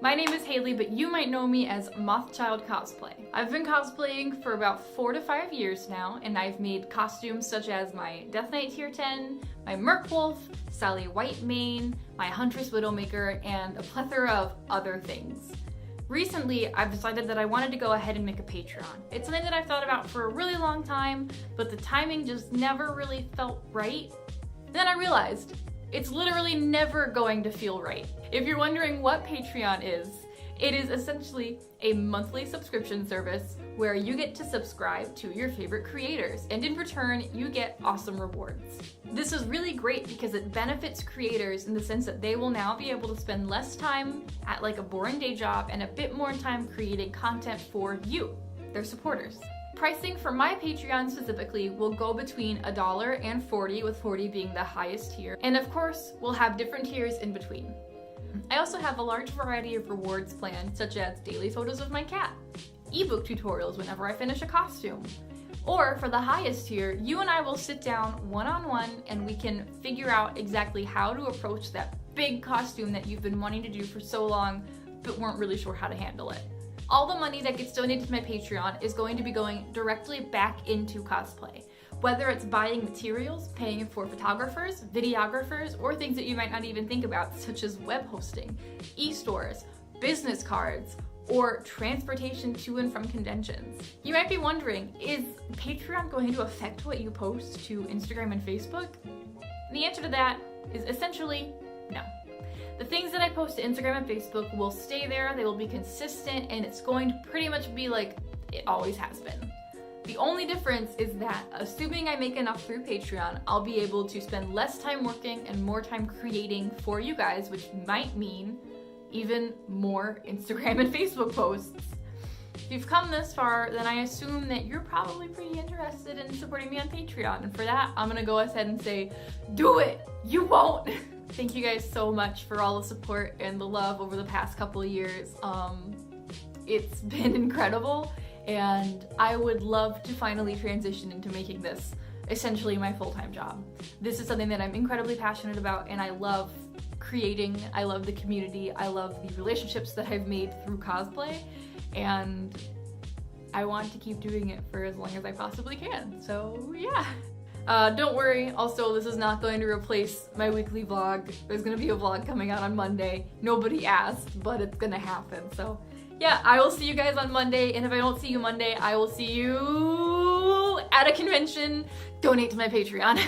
My name is Haley, but you might know me as Moth Cosplay. I've been cosplaying for about 4 to 5 years now, and I've made costumes such as my Death Knight Tier 10, my Merc Wolf, Sally Whitemane, my Huntress Widowmaker, and a plethora of other things. Recently, I've decided that I wanted to go ahead and make a Patreon. It's something that I've thought about for a really long time, but the timing just never really felt right. Then I realized, it's literally never going to feel right. If you're wondering what Patreon is, it is essentially a monthly subscription service where you get to subscribe to your favorite creators, and in return, you get awesome rewards. This is really great because it benefits creators in the sense that they will now be able to spend less time at like a boring day job and a bit more time creating content for you, their supporters. Pricing for my Patreon specifically will go between $1 and $40, with $40 being the highest tier. And of course, we'll have different tiers in between. I also have a large variety of rewards planned, such as daily photos of my cat, eBook tutorials whenever I finish a costume. Or for the highest tier, you and I will sit down one-on-one and we can figure out exactly how to approach that big costume that you've been wanting to do for so long, but weren't really sure how to handle it. All the money that gets donated to my Patreon is going to be going directly back into cosplay. Whether it's buying materials, paying for photographers, videographers, or things that you might not even think about, such as web hosting, e-stores, business cards, or transportation to and from conventions. You might be wondering, is Patreon going to affect what you post to Instagram and Facebook? The answer to that is essentially no. The things that I post to Instagram and Facebook will stay there, they will be consistent, and it's going to pretty much be like it always has been. The only difference is that, assuming I make enough through Patreon, I'll be able to spend less time working and more time creating for you guys, which might mean even more Instagram and Facebook posts. If you've come this far, then I assume that you're probably pretty interested in supporting me on Patreon, and for that, I'm gonna go ahead and say, do it! You won't! Thank you guys so much for all the support and the love over the past couple of years. It's been incredible, and I would love to finally transition into making this essentially my full-time job. This is something that I'm incredibly passionate about, and I love creating, I love the community, I love the relationships that I've made through cosplay, and I want to keep doing it for as long as I possibly can, so yeah. Don't worry, also this is not going to replace my weekly vlog. There's gonna be a vlog coming out on Monday. Nobody asked, but it's gonna happen, so yeah, I will see you guys on Monday, and if I don't see you Monday, I will see you at a convention. Donate to my Patreon.